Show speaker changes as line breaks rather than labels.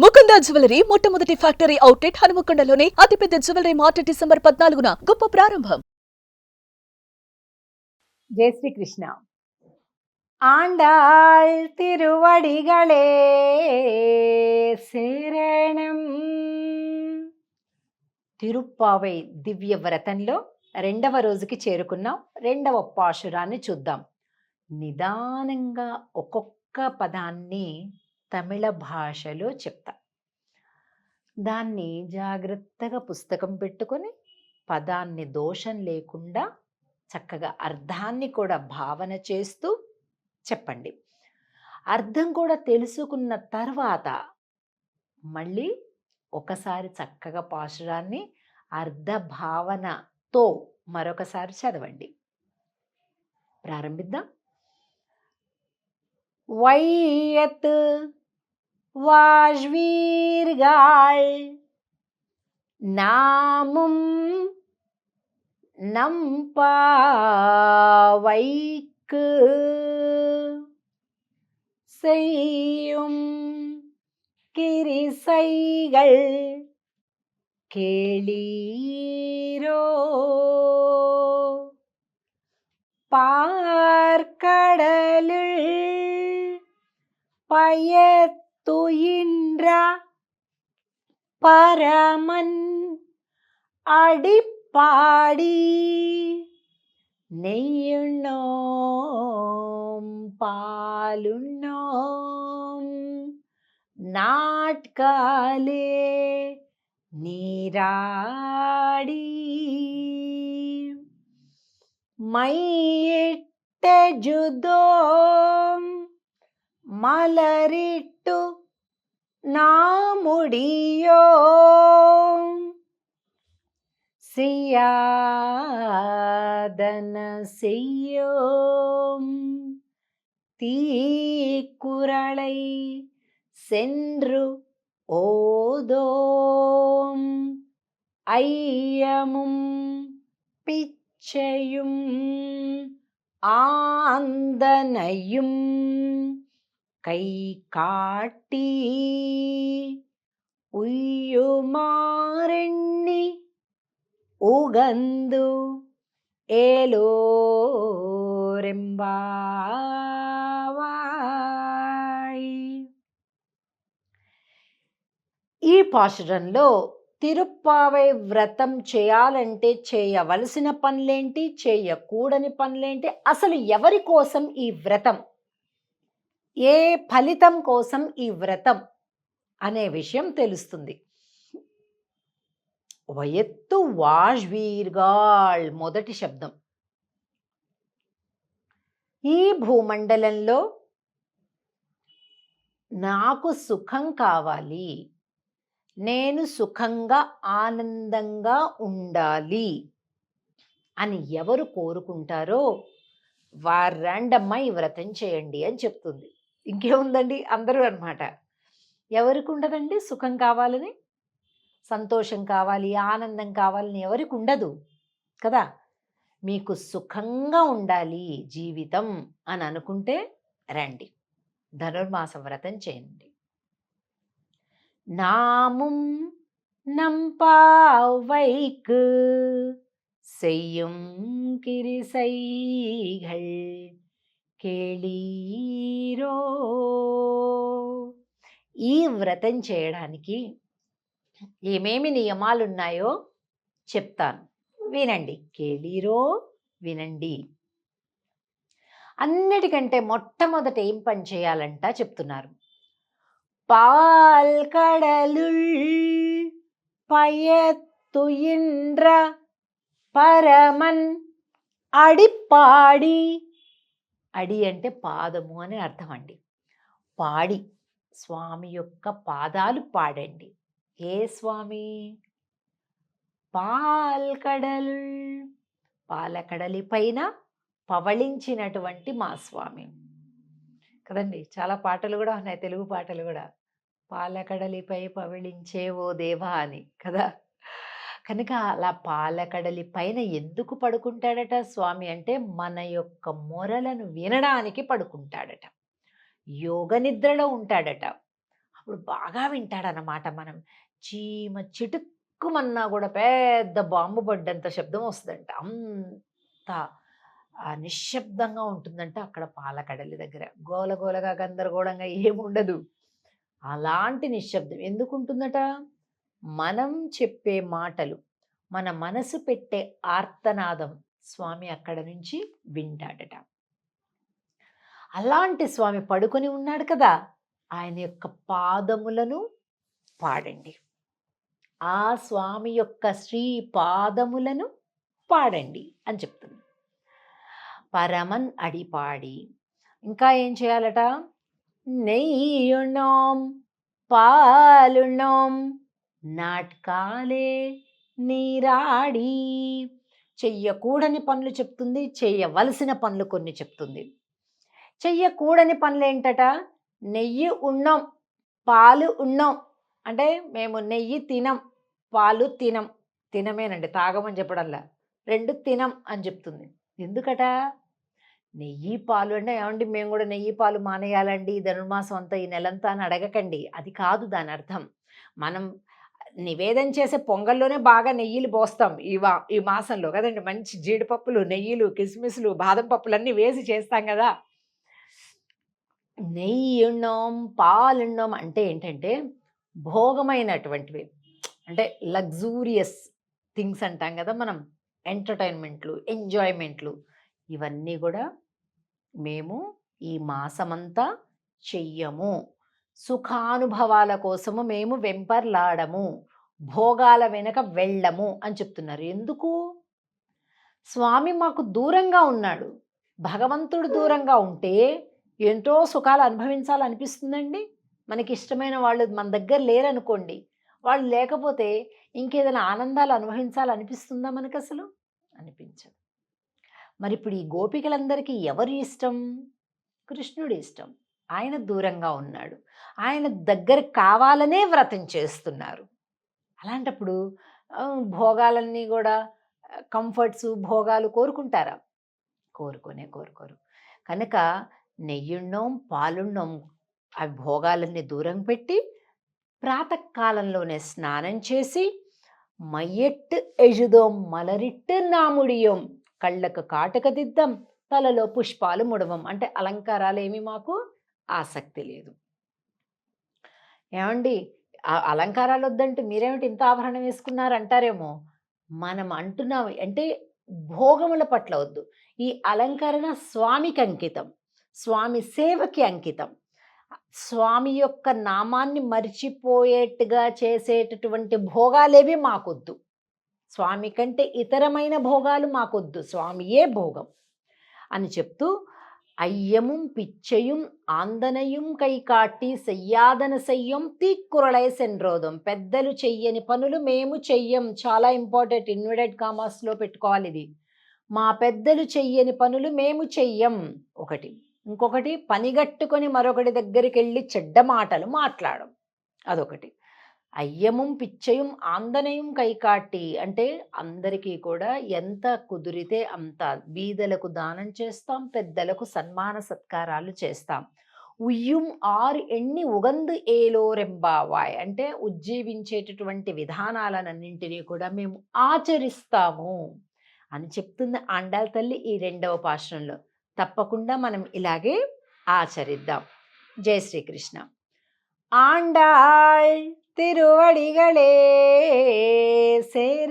Mukunda jewellery మొట్టమొదటి factory outlet హనుమకొండలోనే అతిపెద్ద jewellery mart December 14న గొప్ప ప్రారంభం.
జై శ్రీకృష్ణ. ఆండాళ్ తిరువడిగళే శరణం. తిరుప్పావై దివ్య వ్రతంలో 2వ రోజుకి చేరుకున్నాం. 2వ పాశురాన్ని చూద్దాం. నిదానంగా ఒక్కొక్క పదాన్ని తమిళ భాషలో చెప్తా. దాన్ని జాగ్రత్తగా పుస్తకం పెట్టుకొని పదాన్ని దోషం లేకుండా చక్కగా అర్థాన్ని కూడా భావన చేస్తూ చెప్పండి. అర్థం కూడా తెలుసుకున్న తర్వాత మళ్ళీ ఒకసారి చక్కగా పాశురాన్ని అర్థ భావనతో మరొకసారి చదవండి. ప్రారంభిద్దాం. వైయత్ వాజ్వీర్గాళ్ నాముం நம்பாவைக்கு செய்யும் கிரிசைகள் கேளீரோ. பார்க்கடலுள் பயத்துயின்ற பரமன் அடிப்பாடி நெய்யுண்ணோம் பாலுண்ணோம் நாட்காலே நீராடி மையிட்ட ஜுதோம் மலரிட்டு நாமுடியோம் செய்யாதன செய்யோம் தீக்குறளை சென்று ஓதோம் ஐயமும் பிச்சையும் ஆந்தனையும் கை காட்டி உய்யுமாறெண்ணி உகந்து ఏలోరెంబావాయ్. ఈ పాశురంలో తిరుప్పావై వ్రతం చేయాలంటే చేయవలసిన పనులేంటి, చేయకూడని పనులేంటి, అసలు ఎవరి కోసం ఈ వ్రతం, ఏ ఫలితం కోసం ఈ వ్రతం అనే విషయం తెలుస్తుంది. వయత్తు వాజ్వీర్గాళ్ మొదటి శబ్దం. ఈ భూమండలంలో నాకు సుఖం కావాలి, నేను సుఖంగా ఆనందంగా ఉండాలి అని ఎవరు కోరుకుంటారో వారండమ్మా ఈ వ్రతం చేయండి అని చెప్తుంది. ఇంకేముందండి, అందరూ అన్నమాట. ఎవరికి ఉండదండి సుఖం కావాలని, సంతోషం కావాలి, ఆనందం కావాలని ఎవరికి ఉండదు కదా. మీకు సుఖంగా ఉండాలి జీవితం అని అనుకుంటే రండి, ధనుర్మాస వ్రతం చేయండి. నాముం நம்பாவைக்கு செய்யும் கிரிசைகள் కేళీరో. ఈ వ్రతం చేయడానికి ఏమేమి నియమాలున్నాయో చెప్తాను, వినండి. కేళీరో, వినండి. అన్నిటికంటే మొట్టమొదట ఏం పని చేయాలంట చెప్తున్నారు. పాల్కడలుల్ పయత్తుయిండ్ర పరమన్ అడిపాడి. అడి అంటే పాదము అని అర్థం అండి. పాడి, స్వామి యొక్క పాదాలు పాడండి. ఏ స్వామి? పాల్కడలు, పాలకడలి పైన పవళించినటువంటి మా స్వామి కదండి. చాలా పాటలు కూడా ఉన్నాయి, తెలుగు పాటలు కూడా. పాలకడలిపై పవళించే ఓ దేవా అని కదా. కనుక అలా పాలకడలి పైన ఎందుకు పడుకుంటాడట స్వామి అంటే మన యొక్క మొరలను వినడానికి పడుకుంటాడట, యోగ నిద్రలో ఉంటాడట. అప్పుడు బాగా వింటాడనమాట. మనం చీమ చిటుక్కుమన్నా కూడా పెద్ద బాంబు పడ్డంత శబ్దం వస్తుందంట. అంత నిశ్శబ్దంగా ఉంటుందంట అక్కడ పాలకడలి దగ్గర. గోలగోలగా గందరగోళంగా ఏముండదు. అలాంటి నిశ్శబ్దం ఎందుకుంటుందట? మనం చెప్పే మాటలు, మన మనసు పెట్టే ఆర్తనాదం స్వామి అక్కడ నుంచి వింటాడట. అలాంటి స్వామి పడుకొని ఉన్నాడు కదా, ఆయన యొక్క పాదములను పాడండి. ఆ స్వామి యొక్క శ్రీ పాదములను పాడండి అని చెప్తుంది. పరమన్ అడిపాడి. ఇంకా ఏం చేయాలట? నెయ్యుణోం పాలుణోం నాట్కాలే నీరాడి. చెయ్యకూడని పనులు చెప్తుంది, చెయ్యవలసిన పనులు కొన్ని చెప్తుంది. చెయ్యకూడని పనులు ఏంటట? నెయ్యి ఉన్నాం, పాలు ఉన్నాం. అంటే మేము నెయ్యి తినం, పాలు తినం. తినమేనండి, తాగమని చెప్పడంలా. 2 తినం అని చెప్తుంది. ఎందుకట? నెయ్యి పాలు అంటే ఏమండి మేము కూడా నెయ్యి పాలు మానేయాలండి ఈ ధనుర్మాసం అంతా, ఈ నెలంతా అని అడగకండి. అది కాదు దాని అర్థం. మనం నివేదన చేసే పొంగల్లోనే బాగా నెయ్యిలు పోస్తాం ఈ మాసంలో కదండి. మంచి జీడిపప్పులు, నెయ్యిలు, కిస్మిస్లు, బాదం పప్పులు అన్నీ వేసి చేస్తాం కదా. నెయ్యున్నాం పాలున్నాం అంటే ఏంటంటే భోగమైనటువంటివి, అంటే లగ్జూరియస్ థింగ్స్ అంటాం కదా మనం. ఎంటర్టైన్మెంట్లు, ఎంజాయ్మెంట్లు, ఇవన్నీ కూడా మేము ఈ మాసమంతా చెయ్యము. సుఖానుభవాల కోసము మేము వెంపర్లాడము, భోగాల వెనక వెళ్ళము అని చెప్తున్నారు. ఎందుకు? స్వామి మాకు దూరంగా ఉన్నాడు. భగవంతుడు దూరంగా ఉంటే ఎంతో సుఖాలు అనుభవించాలనిపిస్తుందండి. మనకి ఇష్టమైన వాళ్ళు మన దగ్గర లేరనుకోండి, వాళ్ళు లేకపోతే ఇంకేదైనా ఆనందాలు అనుభవించాలనిపిస్తుందా మనకు? అసలు అనిపించదు. మరి ఇప్పుడు ఈ గోపికలందరికీ ఎవరు ఇష్టం? కృష్ణుడు ఇష్టం. ఆయన దూరంగా ఉన్నాడు, ఆయన దగ్గర కావాలనే వ్రతం చేస్తున్నారు. అలాంటప్పుడు భోగాలన్నీ కూడా కంఫర్ట్స్, భోగాలు కోరుకుంటారా? కోరుకోరు. కనుక నెయ్యున్నాం పాలున్నాం ఆ భోగాలన్నీ దూరం పెట్టి ప్రాతకాలంలోనే స్నానం చేసి మైయెట్టు ఎజుదోం మలరిట్టు నాముడియోం, కళ్ళకు కాటుక దిద్దాం, తలలో పుష్పాలు ముడవం. అంటే అలంకారాలు ఏమి మాకు ఆసక్తి లేదు. ఏమండి అలంకారాలు వద్దంటే మీరేమిటి ఇంత ఆభరణం వేసుకున్నారు అంటారేమో. మనం అంటున్నాం అంటే భోగముల పట్ల వద్దు. ఈ అలంకరణ స్వామికి అంకితం, స్వామి సేవకి అంకితం. స్వామి యొక్క నామాన్ని మర్చిపోయేట్టుగా చేసేటటువంటి భోగాలేవి మాకొద్దు. స్వామి కంటే ఇతరమైన భోగాలు మాకొద్దు, స్వామియే భోగం అని చెప్తూ అయ్యముం పిచ్చయుం ఆందనయుం కైకాట్టి సెయ్యాదన సెయ్యం తీక్కురళై సెన్రోదం. పెద్దలు చెయ్యని పనులు మేము చెయ్యం. చాలా ఇంపార్టెంట్, ఇన్వర్టెడ్ కామాస్లో పెట్టుకోవాలి ఇది. మా పెద్దలు చెయ్యని పనులు మేము చెయ్యం ఒకటి. ఇంకొకటి పనిగట్టుకొని మరొకటి దగ్గరికి వెళ్ళి చెడ్డ మాటలు మాట్లాడడం, అదొకటి. అయ్యముం పిచ్చయం ఆందనయం కైకాట్టి అంటే అందరికీ కూడా ఎంత కుదిరితే అంత బీదలకు దానం చేస్తాం, పెద్దలకు సన్మాన సత్కారాలు చేస్తాం. ఉయ్యం ఆరు ఎన్ని ఉగందు ఏలోరెంబావాయ్ అంటే ఉజ్జీవించేటటువంటి విధానాలన్నింటినీ కూడా మేము ఆచరిస్తాము అని చెప్తుంది ఆండాళ్ తల్లి ఈ 2వ పాశురంలో. తప్పకుండా మనం ఇలాగే ఆచరిద్దాం. జై శ్రీకృష్ణ. ఆండాళ్ తిరువడిగళే సేర్